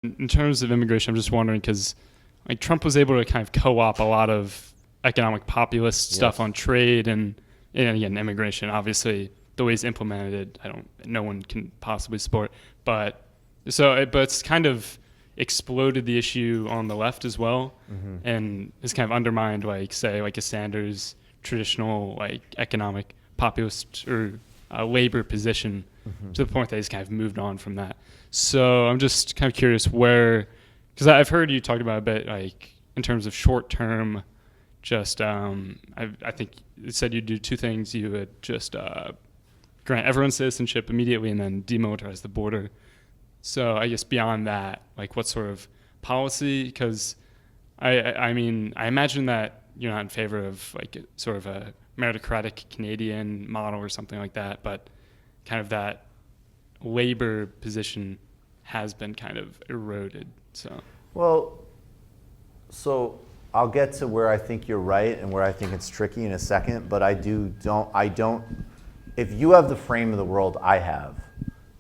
In terms of immigration, I'm just wondering because like Trump was able to kind of co-op a lot of economic populist stuff Yes. on trade and again immigration. Obviously, the way he's implemented it, no one can possibly support. But but it's kind of exploded the issue on the left as well, Mm-hmm. and it's kind of undermined like say like a Sanders traditional like economic populist or labor position Mm-hmm. to the point that he's kind of moved on from that. So I'm just kind of curious where, because I've heard you talk about a bit like in terms of short term, just I think you said you'd do two things. You would just grant everyone citizenship immediately and then demilitarize the border. So I guess beyond that, like what sort of policy? Because I mean I imagine that you're not in favor of like sort of a meritocratic Canadian model or something like that, but kind of that labor position has been kind of eroded. So Well, so I'll get to where I think you're right and where I think it's tricky in a second, but I don't, if you have the frame of the world I have,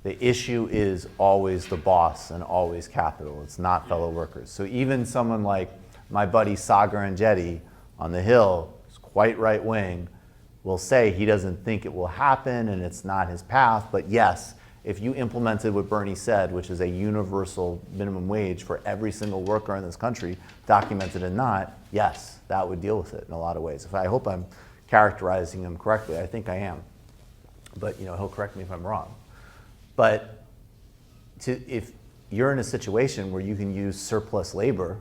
the issue is always the boss and always capital. It's not fellow workers. So even someone like my buddy Sagar and Jetty on the Hill, who's quite right wing, will say he doesn't think it will happen and it's not his path. But yes, if you implemented what Bernie said, which is a universal minimum wage for every single worker in this country, documented and not, yes, that would deal with it in a lot of ways. I hope I'm characterizing him correctly. I think I am. But he'll correct me if I'm wrong. But if you're in a situation where you can use surplus labor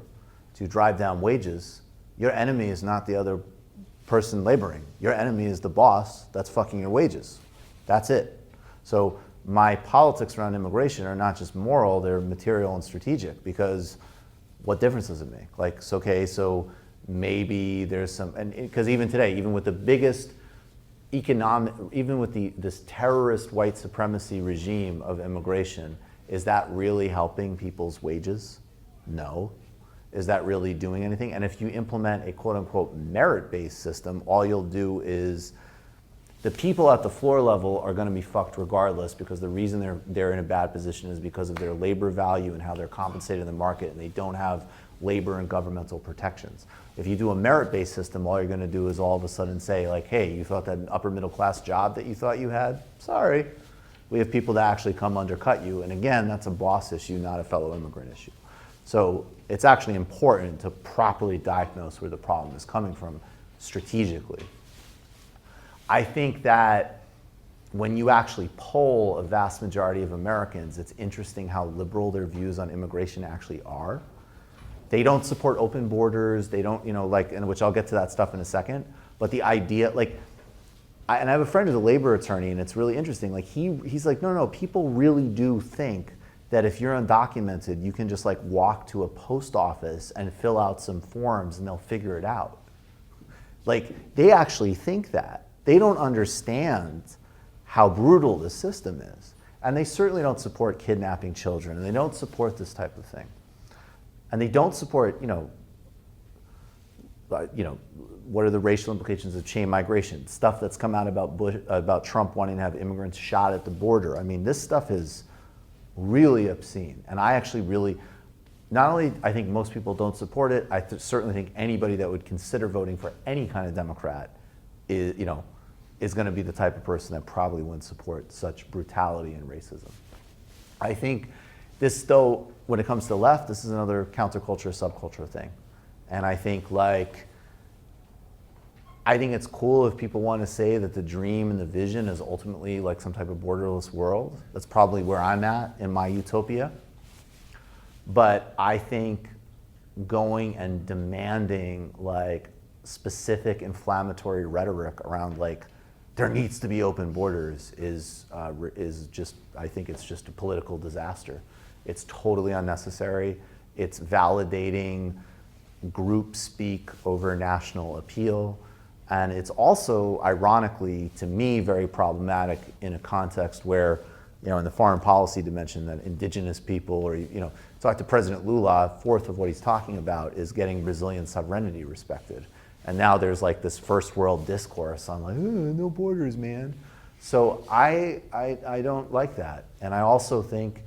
to drive down wages, your enemy is not the other person laboring. Your enemy is the boss that's fucking your wages. That's it. So my politics around immigration are not just moral, they're material and strategic, because what difference does it make? Like, so maybe there's some, and because even today, even with the biggest economic, even with this terrorist white supremacy regime of immigration, is that really helping people's wages? No. Is that really doing anything? And if you implement a quote unquote merit-based system, all you'll do is the people at the floor level are going to be fucked regardless, because the reason they're in a bad position is because of their labor value and how they're compensated in the market, and they don't have labor and governmental protections. If you do a merit-based system, all you're going to do is all of a sudden say like, hey, you thought that upper middle class job that you thought you had? Sorry. We have people that actually come undercut you. And again, that's a boss issue, not a fellow immigrant issue. So it's actually important to properly diagnose where the problem is coming from strategically. I think that when you actually poll a vast majority of Americans, it's interesting how liberal their views on immigration actually are. They don't support open borders. They don't, and which I'll get to that stuff in a second. But the idea, and I have a friend who's a labor attorney, and it's really interesting. Like he's like, no, people really do think that if you're undocumented, you can just like walk to a post office and fill out some forms and they'll figure it out. Like they actually think that. They don't understand how brutal this system is. And they certainly don't support kidnapping children, and they don't support this type of thing. And they don't support, what are the racial implications of chain migration? Stuff that's come out about Trump wanting to have immigrants shot at the border. I mean, this stuff is really obscene. And I actually really, not only I think most people don't support it, I certainly think anybody that would consider voting for any kind of Democrat is going to be the type of person that probably wouldn't support such brutality and racism. I think this, though, when it comes to the left, this is another counterculture, subculture thing. And I think it's cool if people want to say that the dream and the vision is ultimately like some type of borderless world. That's probably where I'm at in my utopia. But I think going and demanding like specific inflammatory rhetoric around like there needs to be open borders is just, I think it's just a political disaster. It's totally unnecessary. It's validating group speak over national appeal. And it's also, ironically, to me, very problematic in a context where, in the foreign policy dimension, that indigenous people, or, talk to President Lula, fourth of what he's talking about is getting Brazilian sovereignty respected. And now there's like this first world discourse on like, no borders, man. So I don't like that. And I also think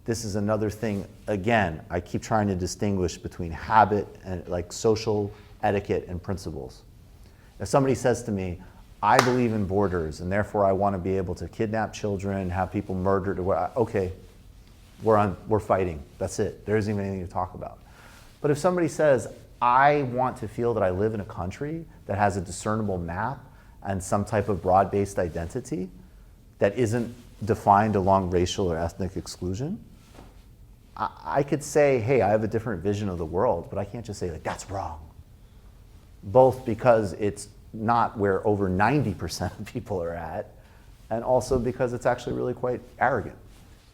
this is another thing, again, I keep trying to distinguish between habit and like social etiquette and principles. If somebody says to me, I believe in borders and therefore I want to be able to kidnap children, have people murdered, okay, we're fighting. That's it. There isn't even anything to talk about. But if somebody says, I want to feel that I live in a country that has a discernible map and some type of broad-based identity that isn't defined along racial or ethnic exclusion, I could say, hey, I have a different vision of the world, but I can't just say, like, that's wrong. Both because it's not where over 90% of people are at, and also because it's actually really quite arrogant.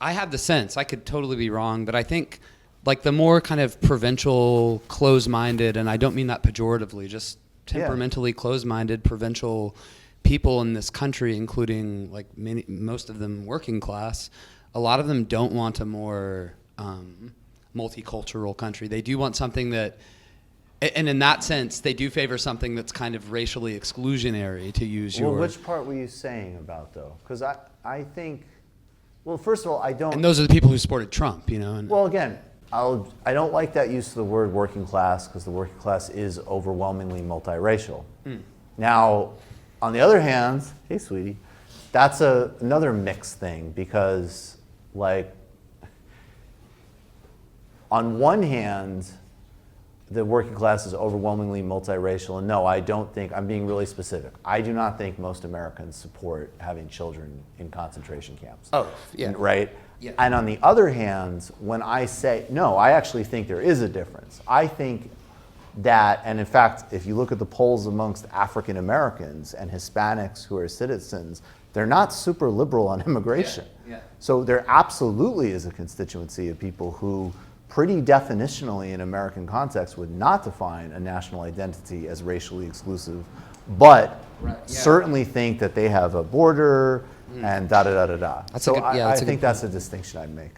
I have the sense, I could totally be wrong, but I think like the more kind of provincial, closed-minded, and I don't mean that pejoratively, just temperamentally closed-minded, provincial people in this country, including like most of them working class, a lot of them don't want a more multicultural country. They do want something that, and in that sense, they do favor something that's kind of racially exclusionary, to use your... Well, which part were you saying about, though? Because I think, well, first of all, I don't... And those are the people who supported Trump, you know? And, well, again, I don't like that use of the word working class, because the working class is overwhelmingly multiracial. Now, on the other hand, hey, sweetie, that's another mixed thing, because, like, on one hand, the working class is overwhelmingly multiracial, and no, I don't think, I'm being really specific, I do not think most Americans support having children in concentration camps. Oh, yeah. Right? Yeah. And on the other hand, when I say, no, I actually think there is a difference. I think that, and in fact, if you look at the polls amongst African Americans and Hispanics who are citizens, they're not super liberal on immigration. Yeah. So there absolutely is a constituency of people who pretty definitionally in American context would not define a national identity as racially exclusive, but certainly think that they have a border and da-da-da-da-da. So I think that's a distinction I'd make.